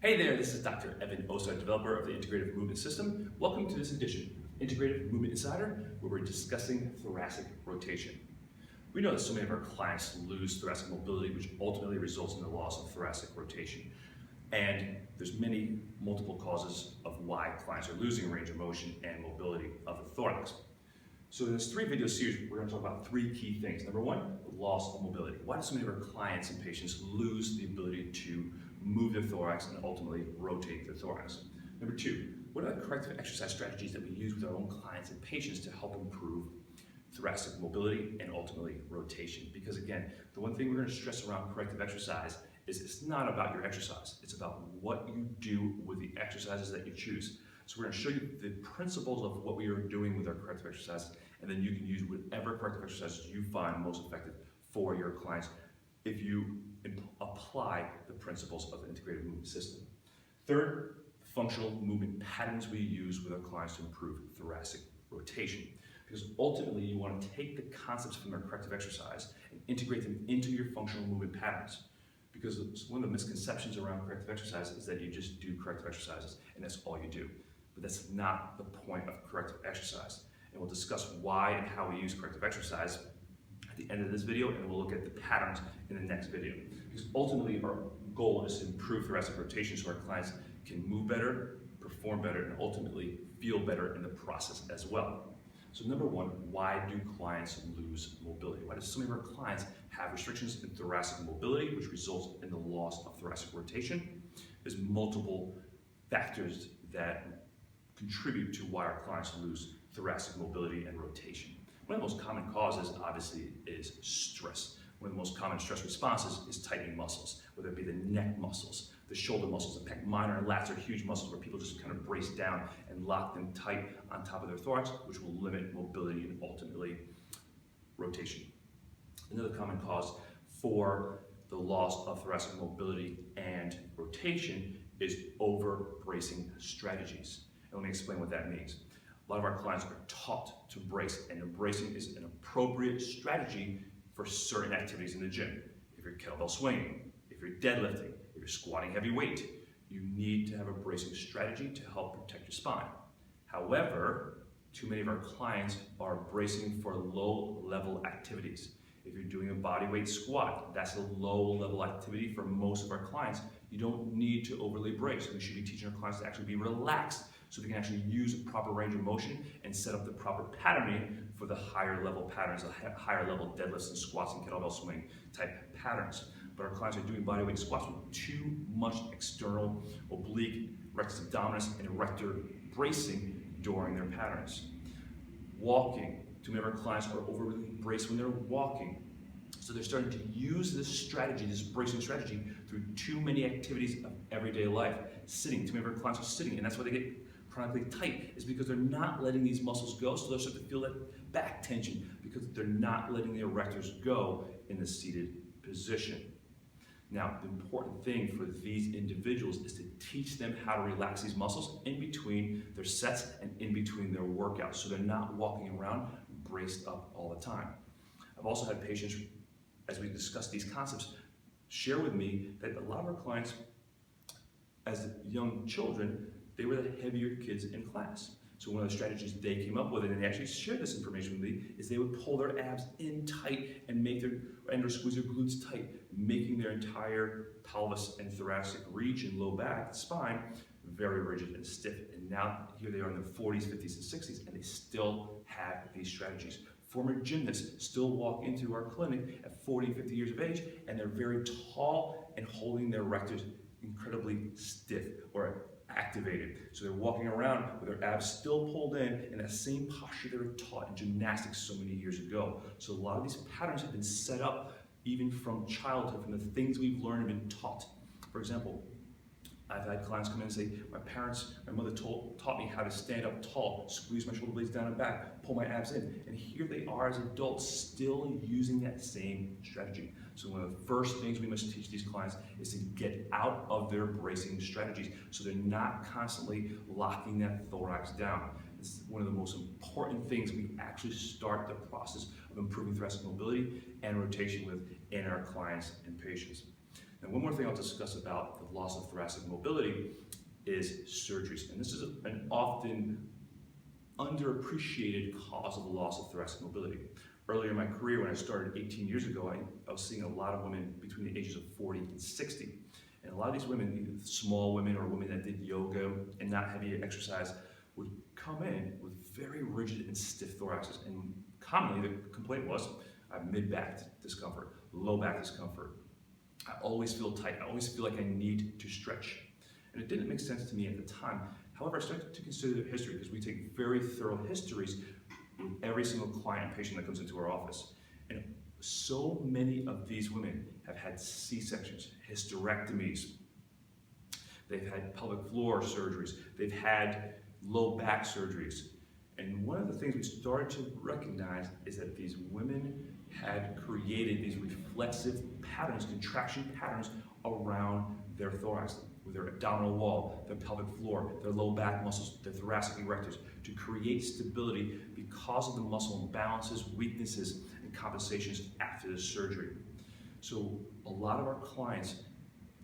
Hey there, this is Dr. Evan Osar, developer of the Integrative Movement System. Welcome to this edition, Integrative Movement Insider, where we're discussing thoracic rotation. We know that so many of our clients lose thoracic mobility, which ultimately results in the loss of thoracic rotation. And there's multiple causes of why clients are losing range of motion and mobility of the thorax. So in this 3-video series, we're going to talk about 3 key things. Number 1, the loss of mobility. Why do so many of our clients and patients lose the ability to move their thorax and ultimately rotate their thorax? Number 2, what are the corrective exercise strategies that we use with our own clients and patients to help improve thoracic mobility and ultimately rotation? Because again, the one thing we're going to stress around corrective exercise is it's not about your exercise. It's about what you do with the exercises that you choose. So we're going to show you the principles of what we are doing with our corrective exercises, and then you can use whatever corrective exercises you find most effective for your clients if you apply the principles of the integrated movement system. Third, functional movement patterns we use with our clients to improve thoracic rotation. Because ultimately you want to take the concepts from their corrective exercise and integrate them into your functional movement patterns. Because one of the misconceptions around corrective exercise is that you just do corrective exercises and that's all you do. But that's not the point of corrective exercise. And we'll discuss why and how we use corrective exercise at the end of this video, and we'll look at the patterns in the next video. Because ultimately our goal is to improve thoracic rotation so our clients can move better, perform better, and ultimately feel better in the process as well. So number 1, why do clients lose mobility? Why do so many of our clients have restrictions in thoracic mobility, which results in the loss of thoracic rotation? There's multiple factors that contribute to why our clients lose thoracic mobility and rotation. One of the most common causes, obviously, is stress. One of the most common stress responses is tightening muscles, whether it be the neck muscles, the shoulder muscles. In fact, minor and lats are huge muscles where people just kind of brace down and lock them tight on top of their thorax, which will limit mobility and ultimately rotation. Another common cause for the loss of thoracic mobility and rotation is over-bracing strategies. And let me explain what that means. A lot of our clients are taught to brace, and bracing is an appropriate strategy for certain activities in the gym. If you're kettlebell swinging, if you're deadlifting, if you're squatting heavy weight, you need to have a bracing strategy to help protect your spine. However, too many of our clients are bracing for low-level activities. If you're doing a bodyweight squat, that's a low-level activity for most of our clients. You don't need to overly brace. We should be teaching our clients to actually be relaxed so they can actually use a proper range of motion and set up the proper patterning for the higher level patterns, the higher level deadlifts and squats and kettlebell swing type patterns. But our clients are doing bodyweight squats with too much external oblique, rectus abdominis, and erector bracing during their patterns. Walking, too many of our clients are overly braced when they're walking. So they're starting to use this strategy, this bracing strategy, through too many activities of everyday life. Sitting, too many of our clients are sitting, and that's why they get chronically tight, is because they're not letting these muscles go, so they'll start to feel that back tension because they're not letting the erectors go in the seated position. Now, the important thing for these individuals is to teach them how to relax these muscles in between their sets and in between their workouts, so they're not walking around braced up all the time. I've also had patients, as we discuss these concepts, share with me that a lot of our clients, as young children, they were the heavier kids in class. So one of the strategies they came up with, and they actually shared this information with me, is they would pull their abs in tight and or squeeze their glutes tight, making their entire pelvis and thoracic region, low back, spine, very rigid and stiff. And now here they are in their 40s, 50s, and 60s, and they still have these strategies. Former gymnasts still walk into our clinic at 40, 50 years of age, and they're very tall and holding their erectors incredibly stiff or activated. So they're walking around with their abs still pulled in that same posture they were taught in gymnastics so many years ago. So a lot of these patterns have been set up even from childhood, from the things we've learned and been taught. For example, I've had clients come in and say, my mother taught me how to stand up tall, squeeze my shoulder blades down and back, pull my abs in. And here they are as adults still using that same strategy. So one of the first things we must teach these clients is to get out of their bracing strategies so they're not constantly locking that thorax down. It's one of the most important things we actually start the process of improving thoracic mobility and rotation with in our clients and patients. And one more thing I'll discuss about the loss of thoracic mobility is surgeries. And this is an often underappreciated cause of the loss of thoracic mobility. Earlier in my career, when I started 18 years ago, I was seeing a lot of women between the ages of 40 and 60. And a lot of these women, either small women or women that did yoga and not heavy exercise, would come in with very rigid and stiff thoraxes. And commonly the complaint was, I have mid-back discomfort, low back discomfort. I always feel tight. I always feel like I need to stretch. And it didn't make sense to me at the time. However, I started to consider the history because we take very thorough histories with every single client and patient that comes into our office. And so many of these women have had C-sections, hysterectomies, they've had pelvic floor surgeries, they've had low back surgeries. And one of the things we started to recognize is that these women had created these reflexive patterns, contraction patterns around their thorax, with their abdominal wall, their pelvic floor, their low back muscles, their thoracic erectors, to create stability because of the muscle imbalances, weaknesses, and compensations after the surgery. So a lot of our clients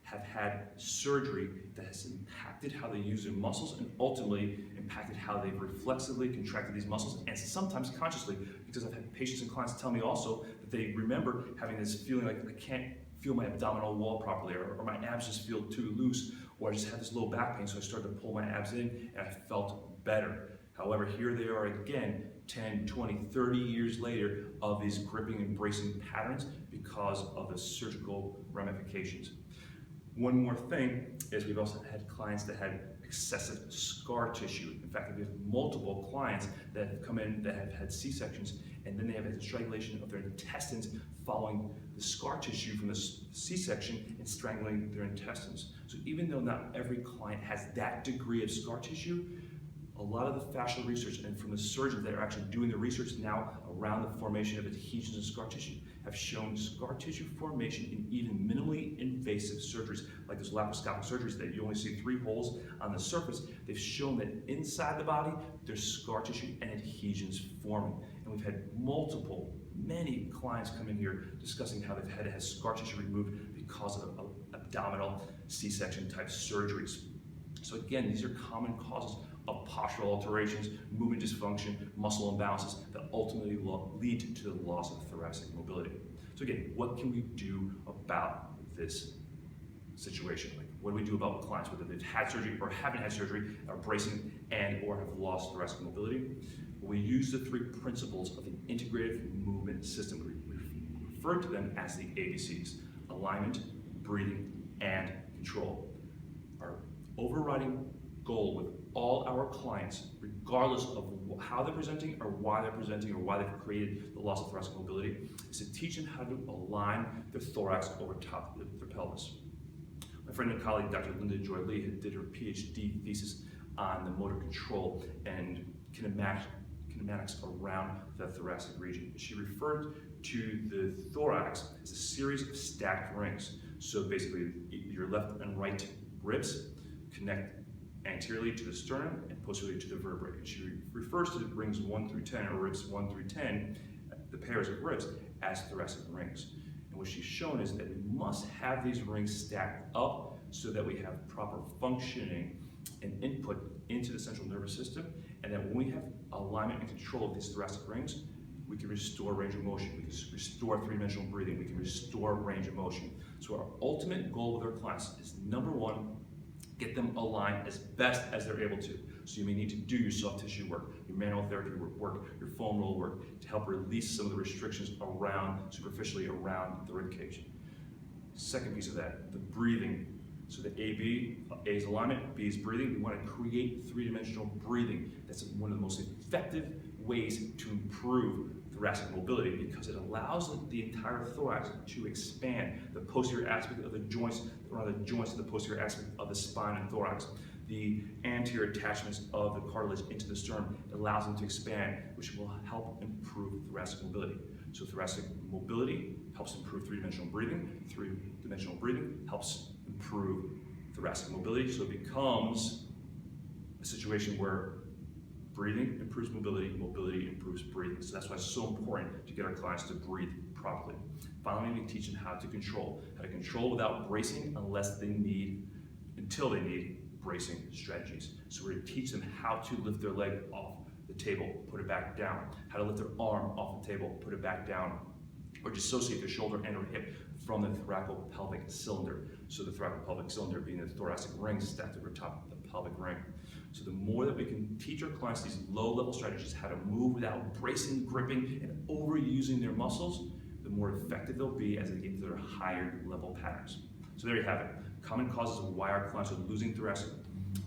have had surgery that has impacted how they use their muscles and ultimately impacted how they've reflexively contracted these muscles, and sometimes consciously, because I've had patients and clients tell me also that they remember having this feeling like I can't feel my abdominal wall properly, or my abs just feel too loose, or I just had this low back pain, so I started to pull my abs in and I felt better. However, here they are again, 10, 20, 30 years later of these gripping and bracing patterns because of the surgical ramifications. One more thing is we've also had clients that had excessive scar tissue. In fact, we have multiple clients that have come in that have had C-sections, and then they have had strangulation of their intestines following the scar tissue from the C-section and strangling their intestines. So even though not every client has that degree of scar tissue, a lot of the fascial research and from the surgeons that are actually doing the research now around the formation of adhesions and scar tissue have shown scar tissue formation in even minimally invasive surgeries, like those laparoscopic surgeries that you only see 3 holes on the surface. They've shown that inside the body, there's scar tissue and adhesions forming. And we've had many clients come in here discussing how they've had to have scar tissue removed because of abdominal C-section type surgeries. So again, these are common causes of postural alterations, movement dysfunction, muscle imbalances that ultimately lead to the loss of thoracic mobility. So again, what can we do about this situation? Like, what do we do about clients, whether they've had surgery or haven't had surgery, are bracing and or have lost thoracic mobility? Well, we use the 3 principles of the integrative movement system. We refer to them as the ABCs: alignment, breathing, and control. Our overriding goal with all our clients, regardless of how they're presenting or why they've created the loss of thoracic mobility, is to teach them how to align their thorax over top of their pelvis. My friend and colleague, Dr. Linda Joy Lee, did her PhD thesis on the motor control and kinematics around the thoracic region. She referred to the thorax as a series of stacked rings. So basically, your left and right ribs connect anteriorly to the sternum and posteriorly to the vertebrae. And she refers to rings 1 through 10, or ribs 1 through 10, the pairs of ribs, as thoracic rings. And what she's shown is that we must have these rings stacked up so that we have proper functioning and input into the central nervous system, and that when we have alignment and control of these thoracic rings, we can restore range of motion, we can restore 3-dimensional breathing, we can restore range of motion. So our ultimate goal with our clients is, number 1, get them aligned as best as they're able to. So you may need to do your soft tissue work, your manual therapy work, your foam roll work to help release some of the restrictions superficially around the rib cage. Second piece of that, the breathing. So the A is alignment, B is breathing. We want to create 3-dimensional breathing. That's one of the most effective ways to improve thoracic mobility, because it allows the entire thorax to expand. The posterior aspect of the joints, around the joints of the posterior aspect of the spine and thorax, the anterior attachments of the cartilage into the sternum, allows them to expand, which will help improve thoracic mobility. So thoracic mobility helps improve 3-dimensional breathing. 3-dimensional breathing helps improve thoracic mobility. So it becomes a situation where breathing improves mobility, mobility improves breathing. So that's why it's so important to get our clients to breathe properly. Finally, we teach them how to control without bracing until they need bracing strategies. So we're going to teach them how to lift their leg off the table, put it back down, how to lift their arm off the table, put it back down, or dissociate their shoulder and or hip from the thoraco-pelvic cylinder. So the thoraco-pelvic cylinder being the thoracic ring stacked over top of the pelvic ring. So the more that we can teach our clients these low-level strategies, how to move without bracing, gripping, and overusing their muscles, the more effective they'll be as they get to their higher level patterns. So there you have it. Common causes of why our clients are losing thoracic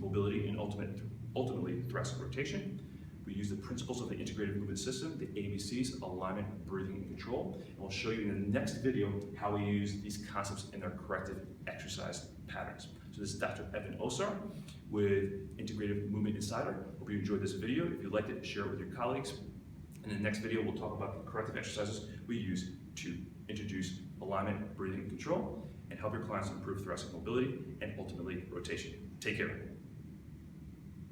mobility and ultimately thoracic rotation. We use the principles of the integrative movement system, the ABCs, alignment, breathing, and control. And we'll show you in the next video how we use these concepts in our corrective exercise patterns. So this is Dr. Evan Osar with Integrative Movement Insider. Hope you enjoyed this video. If you liked it, share it with your colleagues. In the next video, we'll talk about the corrective exercises we use to introduce alignment, breathing, and control, and help your clients improve thoracic mobility and ultimately rotation. Take care.